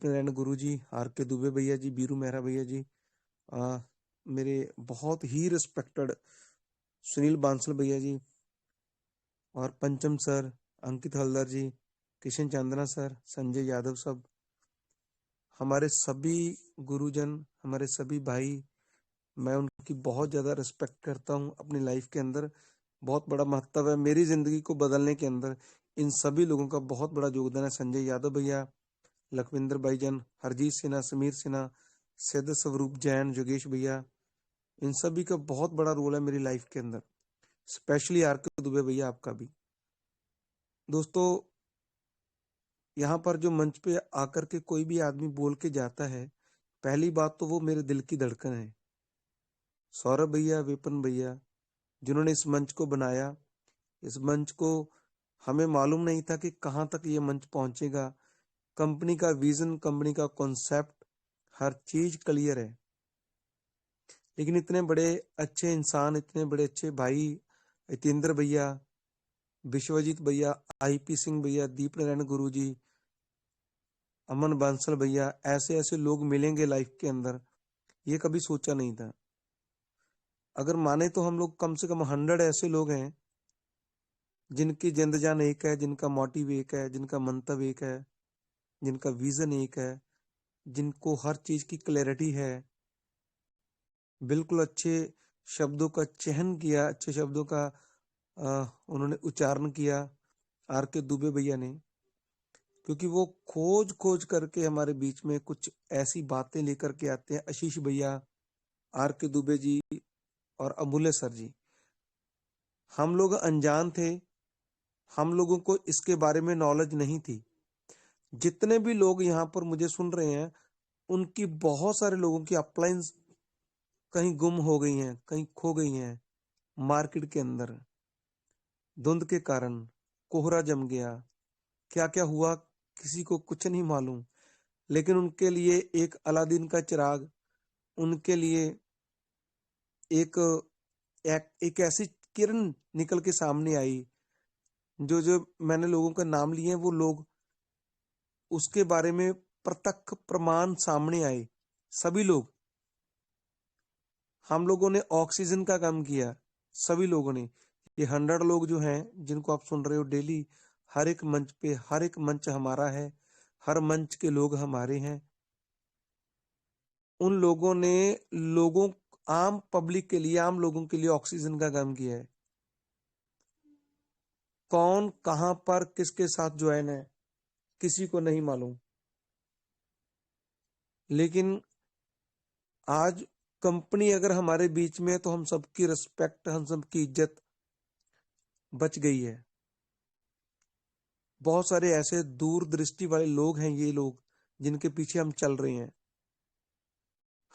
Deep Narayan Guru ji, are K Dubey भैया जी, बीरू मेहरा भैया जी, मेरे बहुत ही रिस्पेक्टेड सुनील बांसल भैया जी और पंचम सर, अंकित हल्दर जी, किशन चांदना सर, संजय यादव सब, हमारे सभी गुरुजन, हमारे सभी भाई, मैं उनकी बहुत ज़्यादा रिस्पेक्ट करता हूँ। अपनी लाइफ के अंदर बहुत बड़ा महत्व है मेरी ज़िंदगी को बदलने के अंदर। इन सभी लोगों का बहुत बड़ा योगदान है। संजय यादव भैया, लखविंदर भाईजान, हरजीत सिन्हा, समीर सिन्हा, सैयद स्वरूप जैन, योगेश भैया, इन सभी का बहुत बड़ा रोल है मेरी लाइफ के अंदर। स्पेशली आर के दुबे भैया, आपका भी। दोस्तों, यहाँ पर जो मंच पे आकर के कोई भी आदमी बोल के जाता है, पहली बात तो वो मेरे दिल की धड़कन है। सौरभ भैया, विपिन भैया, जिन्होंने इस मंच को बनाया, इस मंच को हमें मालूम नहीं था कि कहाँ तक ये मंच पहुंचेगा। कंपनी का विजन, कंपनी का कॉन्सेप्ट, हर चीज क्लियर है, लेकिन इतने बड़े अच्छे इंसान, इतने बड़े अच्छे भाई, हितेंद्र भैया, विश्वजीत भैया, आईपी सिंह भैया, दीप नारायण गुरु जी, अमन बांसल भैया, ऐसे ऐसे लोग मिलेंगे लाइफ के अंदर, ये कभी सोचा नहीं था। अगर माने तो हम लोग कम से कम 100 ऐसे लोग हैं जिनकी जिंद जान एक है, जिनका मोटिव एक है, जिनका मंतव्य एक है, जिनका विजन एक है, जिनको हर चीज की क्लैरिटी है, बिल्कुल अच्छे शब्दों का चयन किया, अच्छे शब्दों का उन्होंने उच्चारण किया आर के दुबे भैया ने, क्योंकि वो खोज खोज करके हमारे बीच में कुछ ऐसी बातें लेकर के आते हैं। आशीष भैया, आर के दुबे जी और अमूल्य सर जी, हम लोग अनजान थे, हम लोगों को इसके बारे में नॉलेज नहीं थी। जितने भी लोग यहाँ पर मुझे सुन रहे हैं, उनकी बहुत सारे लोगों की अपलाइंस कहीं गुम हो गई हैं, कहीं खो गई हैं मार्केट के अंदर। धुंध के कारण कोहरा जम गया, क्या क्या हुआ किसी को कुछ नहीं मालूम, लेकिन उनके लिए एक अलादीन का चिराग, उनके लिए एक एक ऐसी किरण निकल के सामने आई। जो जो मैंने लोगों का नाम लिए हैं, वो लोग उसके बारे में प्रत्यक्ष प्रमाण सामने आए। सभी लोग, हम लोगों ने ऑक्सीजन का काम किया, सभी लोगों ने। ये 100 लोग जो हैं, जिनको आप सुन रहे हो डेली, हर एक मंच पे, हर एक मंच हमारा है, हर मंच के लोग हमारे हैं। उन लोगों ने लोगों, आम पब्लिक के लिए, आम लोगों के लिए ऑक्सीजन का काम किया है। कौन कहां पर किसके साथ ज्वाइन है, किसी को नहीं मालूम, लेकिन आज कंपनी अगर हमारे बीच में है तो हम सबकी रिस्पेक्ट, हम सबकी इज्जत बच गई है। बहुत सारे ऐसे दूरदृष्टि वाले लोग हैं, ये लोग जिनके पीछे हम चल रहे हैं।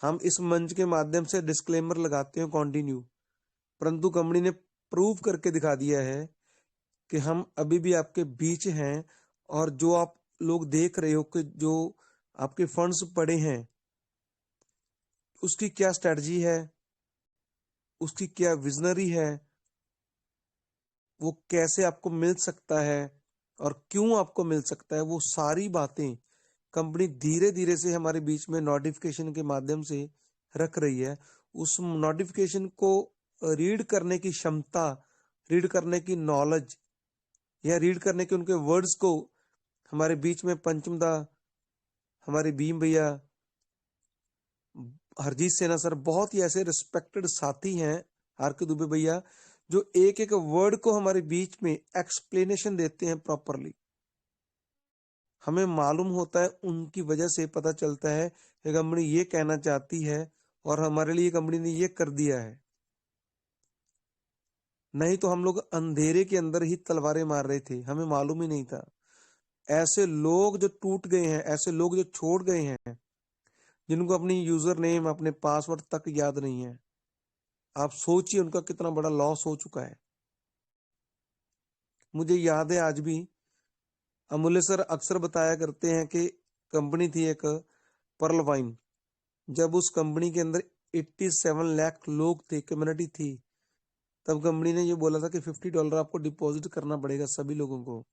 हम इस मंच के माध्यम से डिस्क्लेमर लगाते हैं कंटिन्यू, परंतु कंपनी ने प्रूव करके दिखा दिया है कि हम अभी भी आपके बीच हैं। और जो आप लोग देख रहे हो कि जो आपके फंड्स पड़े हैं, उसकी क्या स्ट्रेटजी है, उसकी क्या विजनरी है, वो कैसे आपको मिल सकता है और क्यों आपको मिल सकता है, वो सारी बातें कंपनी धीरे धीरे से हमारे बीच में नोटिफिकेशन के माध्यम से रख रही है। उस नोटिफिकेशन को रीड करने की क्षमता, रीड करने की नॉलेज, या रीड करने के उनके वर्ड्स को हमारे बीच में पंचमदा, हमारे भीम भैया, हरजीत सेना सर, बहुत ही ऐसे रिस्पेक्टेड साथी हैं, आर के दुबे भैया, जो एक एक वर्ड को हमारे बीच में एक्सप्लेनेशन देते हैं प्रॉपरली। हमें मालूम होता है, उनकी वजह से पता चलता है कि कंपनी ये कहना चाहती है और हमारे लिए कंपनी ने ये कर दिया है। नहीं तो हम लोग अंधेरे के अंदर ही तलवारें मार रहे थे, हमें मालूम ही नहीं था। ऐसे लोग जो टूट गए हैं, ऐसे लोग जो छोड़ गए हैं, जिनको अपनी यूजर नेम, अपने पासवर्ड तक याद नहीं है, आप सोचिए उनका कितना बड़ा लॉस हो चुका है। मुझे याद है आज भी, अमूल्य सर अक्सर बताया करते हैं कि कंपनी थी एक पर्ल वाइन, जब उस कंपनी के अंदर 87 लाख लोग थे, कम्युनिटी थी, तब कंपनी ने ये बोला था कि $50 आपको डिपॉजिट करना पड़ेगा सभी लोगों को।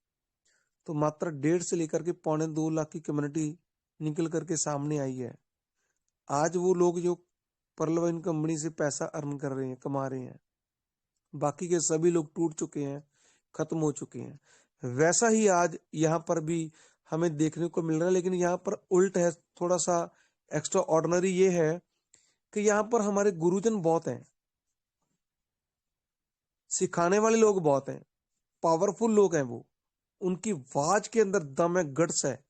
तो मात्र 1.5 से लेकर के 1.25 लाख की कम्युनिटी निकल करके सामने आई है। आज वो लोग जो पर्ल वाइन कंपनी से पैसा अर्न कर रहे हैं, कमा रहे हैं, बाकी के सभी लोग टूट चुके हैं, खत्म हो चुके हैं। वैसा ही आज यहाँ पर भी हमें देखने को मिल रहा है, लेकिन यहाँ पर उल्ट है। थोड़ा सा एक्स्ट्रा ऑर्डिनरी ये है कि यहाँ पर हमारे गुरुजन बहुत हैं, सिखाने वाले लोग बहुत हैं, पावरफुल लोग हैं। वो उनकी आवाज के अंदर दम है, गट्स है,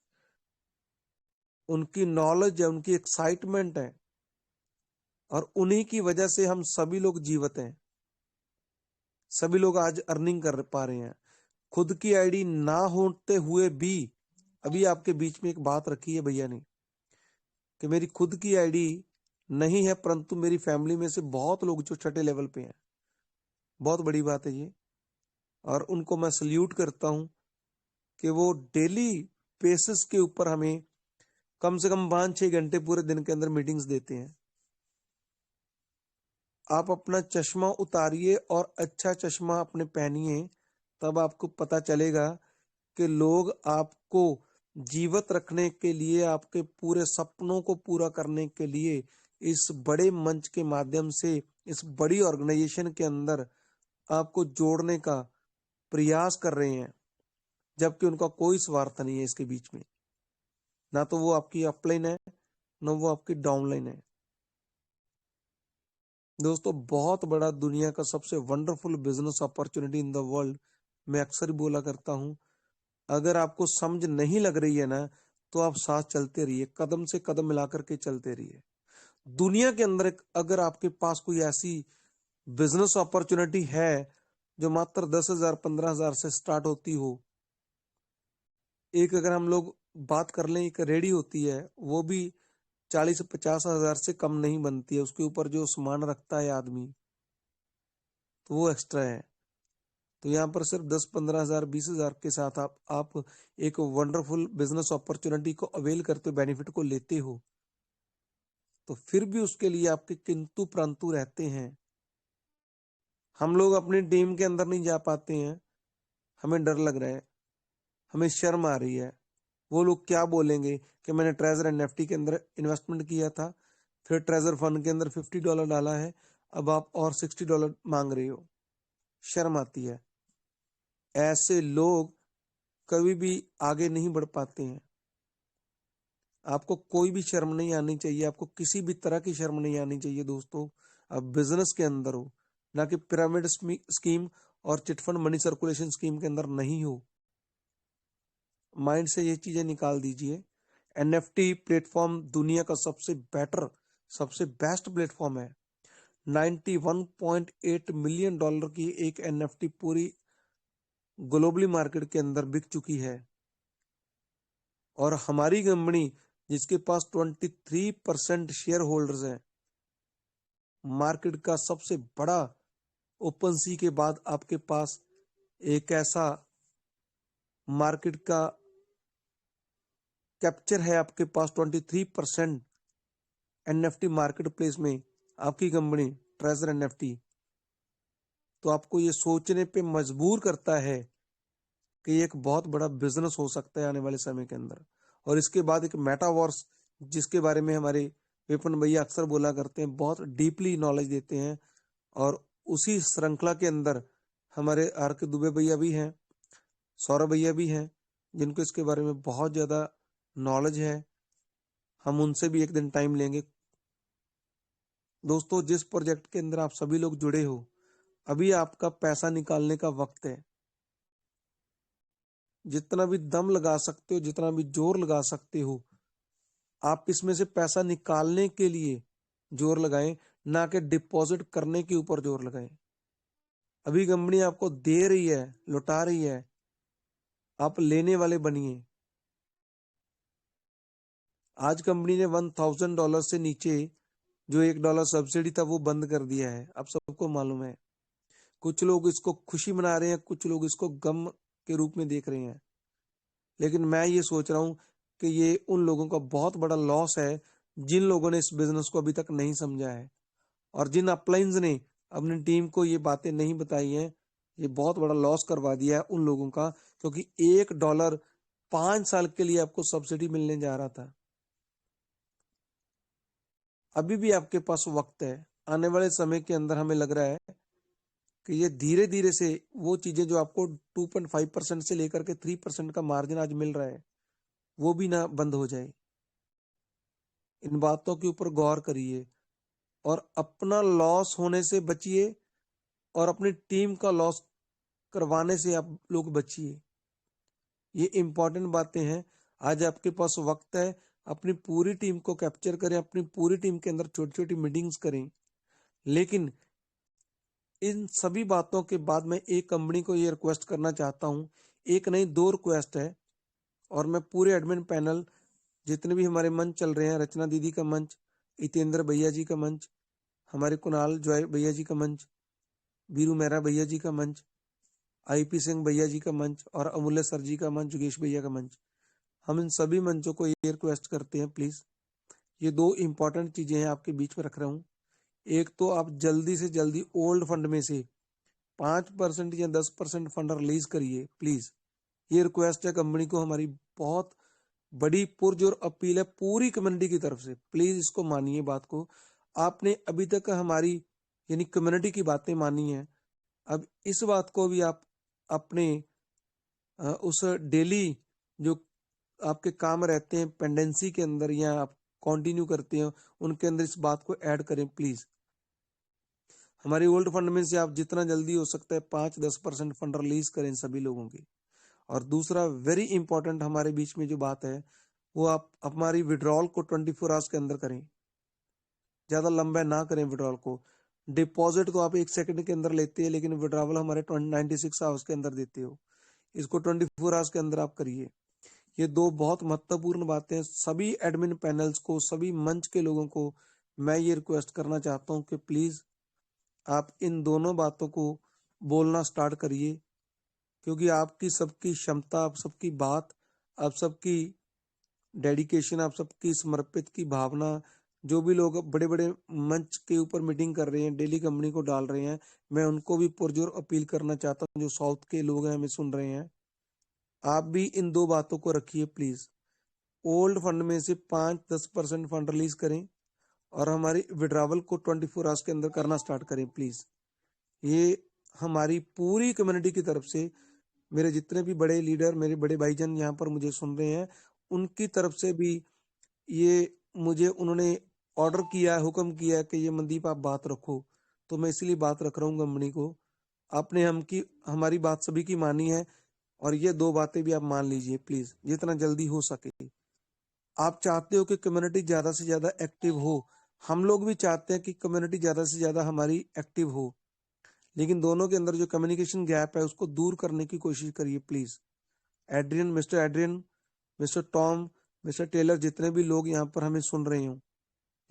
उनकी नॉलेज है, उनकी एक्साइटमेंट है, और उन्हीं की वजह से हम सभी लोग जीवित हैं। सभी लोग आज अर्निंग कर पा रहे हैं। खुद की आईडी ना होते हुए भी अभी आपके बीच में एक बात रखी है भैया ने कि मेरी खुद की आईडी नहीं है, परंतु मेरी फैमिली में से बहुत लोग जो छठे लेवल पे हैं, बहुत बड़ी बात है ये। और उनको मैं सल्यूट करता हूं कि वो डेली बेसिस के ऊपर हमें कम से कम 5-6 घंटे पूरे दिन के अंदर मीटिंग्स देते हैं। आप अपना चश्मा उतारिए और अच्छा चश्मा अपने पहनिए, तब आपको पता चलेगा कि लोग आपको जीवित रखने के लिए, आपके पूरे सपनों को पूरा करने के लिए इस बड़े मंच के माध्यम से, इस बड़ी ऑर्गेनाइजेशन के अंदर आपको जोड़ने का प्रयास कर रहे हैं, जबकि उनका कोई स्वार्थ नहीं है इसके बीच में। ना तो वो आपकी अपलाइन है, ना वो आपकी डाउनलाइन है। दोस्तों, बहुत बड़ा दुनिया का सबसे wonderful business opportunity in the world, मैं अक्सर बोला करता हूं, अगर आपको समझ नहीं लग रही है ना, तो आप साथ चलते रहिए, कदम से कदम मिलाकर के चलते रहिए। दुनिया के अंदर अगर आपके पास कोई ऐसी बिजनेस अपॉर्चुनिटी है जो मात्र 10,000 15,000 से स्टार्ट होती हो, एक अगर हम लोग बात कर लें, एक रेडी होती है, वो भी 40-50 हजार से कम नहीं बनती है। उसके ऊपर जो सामान रखता है आदमी, तो वो एक्स्ट्रा है। तो यहाँ पर सिर्फ 10-15 हजार 20,000 के साथ आप एक वंडरफुल बिजनेस अपॉर्चुनिटी को अवेल करते हो, बेनिफिट को लेते हो, तो फिर भी उसके लिए आपके किंतु परंतु रहते हैं। हम लोग अपनी टीम के अंदर नहीं जा पाते हैं, हमें डर लग रहा है, हमें शर्म आ रही है। वो लोग क्या बोलेंगे कि मैंने ट्रेजर एनएफटी के अंदर इन्वेस्टमेंट किया था, फिर ट्रेजर फंड के अंदर $50 डाला है, अब आप और $60 मांग रहे हो। शर्म आती है। ऐसे लोग कभी भी आगे नहीं बढ़ पाते हैं। आपको कोई भी शर्म नहीं आनी चाहिए, आपको किसी भी तरह की शर्म नहीं आनी चाहिए दोस्तों। आप बिजनेस के अंदर हो, ना कि पिरामिड स्कीम और चिटफंड मनी सर्कुलेशन स्कीम के अंदर नहीं हो। माइंड से ये चीजें निकाल दीजिए। एनएफटी प्लेटफॉर्म दुनिया का सबसे बेटर, सबसे बेस्ट प्लेटफॉर्म है। $91.8 मिलियन की एक एनएफटी पूरी ग्लोबली मार्केट के अंदर बिक चुकी है, और हमारी कंपनी जिसके पास 23% शेयर होल्डर्स हैं, मार्केट का सबसे बड़ा, ओपन सी के बाद आपके पास एक ऐसा मार्केट का कैप्चर है, आपके पास 23% एनएफटी मार्केट प्लेस में आपकी कंपनी ट्रेजर एनएफटी। तो आपको ये सोचने पे मजबूर करता है कि एक बहुत बड़ा बिजनेस हो सकता है आने वाले समय के अंदर। और इसके बाद एक मेटावर्स, जिसके बारे में हमारे विपिन भैया अक्सर बोला करते हैं, बहुत डीपली नॉलेज देते हैं, और उसी श्रृंखला के अंदर हमारे आर के दुबे भैया भी हैं, सौरभ भैया भी हैं, जिनको इसके बारे में बहुत ज्यादा नॉलेज है। हम उनसे भी एक दिन टाइम लेंगे। दोस्तों, जिस प्रोजेक्ट के अंदर आप सभी लोग जुड़े हो, अभी आपका पैसा निकालने का वक्त है। जितना भी दम लगा सकते हो, जितना भी जोर लगा सकते हो, आप इसमें से पैसा निकालने के लिए जोर लगाएं, ना कि डिपॉजिट करने के ऊपर जोर लगाएं। अभी कंपनी आपको दे रही है, लुटा रही है, आप लेने वाले बनिए। आज कंपनी ने $1,000 से नीचे जो $1 सब्सिडी था वो बंद कर दिया है, आप सबको मालूम है। कुछ लोग इसको खुशी मना रहे हैं, कुछ लोग इसको गम के रूप में देख रहे हैं, लेकिन मैं ये सोच रहा हूं कि ये उन लोगों का बहुत बड़ा लॉस है जिन लोगों ने इस बिजनेस को अभी तक नहीं समझा है, और जिन अपलाइंस ने अपनी टीम को ये बातें नहीं बताई हैं। ये बहुत बड़ा लॉस करवा दिया है उन लोगों का, क्योंकि $1 5 साल के लिए आपको सब्सिडी मिलने जा रहा था। अभी भी आपके पास वक्त है। आने वाले समय के अंदर हमें लग रहा है कि ये धीरे धीरे से वो चीजें जो आपको 2.5% से लेकर के 3% का मार्जिन आज मिल रहा है वो भी ना बंद हो जाए। इन बातों के ऊपर गौर करिए और अपना लॉस होने से बचिए और अपनी टीम का लॉस करवाने से आप लोग बचिए। ये इंपॉर्टेंट बातें हैं। आज आपके पास वक्त है, अपनी पूरी टीम को कैप्चर करें, अपनी पूरी टीम के अंदर छोटी छोटी मीटिंग्स करें। लेकिन इन सभी बातों के बाद मैं एक कंपनी को ये रिक्वेस्ट करना चाहता हूँ, एक नहीं 2 रिक्वेस्ट है। और मैं पूरे एडमिन पैनल जितने भी हमारे मंच चल रहे हैं, रचना दीदी का मंच, हितेंद्र भैया जी का मंच, हमारे कुणाल जॉय भैया जी का मंच, बीरू मेहरा भैया जी का मंच, आईपी सिंह भैया जी का मंच और अमूल्य सर जी का मंच, योगेश भैया का मंच, हम इन सभी मंचों को ये रिक्वेस्ट करते हैं प्लीज, ये 2 इंपॉर्टेंट चीजें हैं आपके बीच में रख रहा हूँ। एक तो आप जल्दी से जल्दी ओल्ड फंड में से 5% या 10% फंड रिलीज करिए प्लीज। ये रिक्वेस्ट है कंपनी को, हमारी बहुत बड़ी पुरजोर अपील है पूरी कम्युनिटी की तरफ से। प्लीज इसको मानिए बात को। आपने अभी तक हमारी यानी कम्युनिटी की बातें मानी है, अब इस बात को भी आप अपने उस डेली जो आपके काम रहते हैं पेंडेंसी के अंदर या आप कंटिन्यू करते हैं उनके अंदर इस बात को ऐड करें प्लीज। हमारी ओल्ड फंड में से आप जितना जल्दी हो सकता है 5-10% फंड रिलीज करें सभी लोगों की। और दूसरा वेरी इंपॉर्टेंट हमारे बीच में जो बात है वो आप हमारी विड्रॉल को 24 आवर्स के अंदर करें, ज्यादा लंबा ना करें विड्रॉल को। डिपॉजिट तो आप 1 सेकंड के अंदर लेते हैं लेकिन विड्रॉवल हमारे 96 आवर्स के अंदर देते हो, इसको 24 आवर्स के अंदर आप करिए। ये 2 बहुत महत्वपूर्ण बातें सभी एडमिन पैनल्स को, सभी मंच के लोगों को मैं ये रिक्वेस्ट करना चाहता हूँ कि प्लीज आप इन दोनों बातों को बोलना स्टार्ट करिए, क्योंकि आपकी सबकी क्षमता, आप सबकी बात, आप सबकी डेडिकेशन, आप सबकी समर्पित की भावना, जो भी लोग बड़े बड़े मंच के ऊपर मीटिंग कर रहे हैं, डेली कंपनी को डाल रहे हैं, मैं उनको भी पुरजोर अपील करना चाहता हूँ। जो साउथ के लोग हैं हमें सुन रहे हैं, आप भी इन 2 बातों को रखिए प्लीज। ओल्ड फंड में से 5-10% फंड रिलीज करें और हमारी विड्रावल को 24 आवर्स के अंदर करना स्टार्ट करें प्लीज। ये हमारी पूरी कम्युनिटी की तरफ से, मेरे जितने भी बड़े लीडर, मेरे बड़े भाईजान यहाँ पर मुझे सुन रहे हैं, उनकी तरफ से भी ये मुझे उन्होंने ऑर्डर किया है, हुक्म किया है कि ये मनदीप आप बात रखो, तो मैं इसलिए बात रख रहा हूँ कंपनी को। आपने हमारी बात सभी की मानी है और ये 2 बातें भी आप मान लीजिए प्लीज जितना जल्दी हो सके। आप चाहते हो कि कम्युनिटी ज्यादा से ज्यादा एक्टिव हो, हम लोग भी चाहते हैं कि कम्युनिटी ज्यादा से ज्यादा हमारी एक्टिव हो, लेकिन दोनों के अंदर जो कम्युनिकेशन गैप है उसको दूर करने की कोशिश करिए please. Mister Adrian, mister Tom, mister Taylor, जितने भी लोग यहाँ पर हमें सुन रहे हो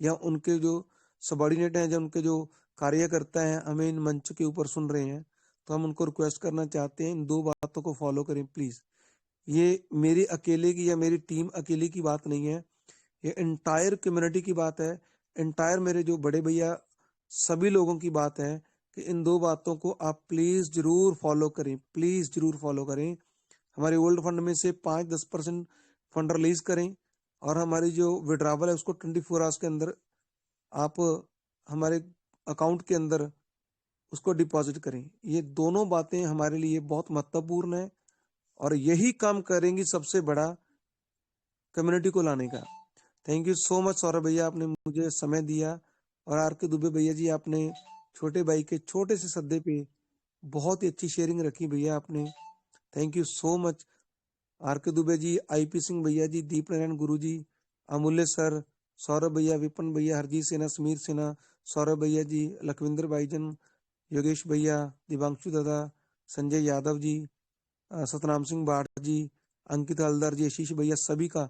या उनके जो सबॉर्डिनेट हैं, जो उनके जो कार्यकर्ता हैं हमें इन मंच के ऊपर सुन रहे हैं, तो हम उनको रिक्वेस्ट करना चाहते हैं इन 2 बातों को फॉलो करें प्लीज। ये मेरी अकेले की या मेरी टीम अकेले की बात नहीं है, ये इंटायर कम्युनिटी की बात है, इंटायर मेरे जो बड़े भैया सभी लोगों की बात है कि इन 2 बातों को आप प्लीज जरूर फॉलो करें, प्लीज जरूर फॉलो करें। हमारे ओल्ड फंड में से 5-10% फंड रिलीज करें और हमारी जो विड्रावल है उसको 24 आवर्स के अंदर आप हमारे अकाउंट के अंदर उसको डिपॉजिट करें। ये दोनों बातें हमारे लिए बहुत महत्वपूर्ण है और यही काम करेंगी सबसे बड़ा कम्युनिटी को लाने का। Thank you so much Saurabh भैया, आपने मुझे समय दिया, और आर के दुबे भैया जी आपने छोटे भाई के छोटे से सद्दे पे बहुत ही अच्छी शेयरिंग रखी भैया आपने। Thank you so much R K Dubey ji, IP Singh भैया जी, दीप नारायण गुरु जी, अमूल्य सर, सौरभ भैया, विपिन भैया, हरजीत सिन्हा, समीर सिन्हा, सौरभ भैया जी, लखविंदर भाईजन, योगेश भैया, दिवांशु दादा, संजय यादव जी, सतनाम सिंह बाढ़ जी, अंकित हलदर जी, आशीष भैया, सभी का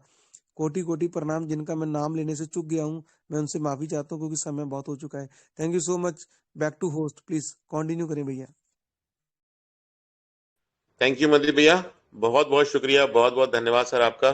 कोटि कोटि प्रणाम। जिनका मैं नाम लेने से चूक गया हूँ मैं उनसे माफी चाहता हूँ क्योंकि समय बहुत हो चुका है। Thank you so much. Back to host, please continue करें भैया। थैंक यू मनदीप भैया, बहुत बहुत शुक्रिया, बहुत बहुत धन्यवाद सर आपका।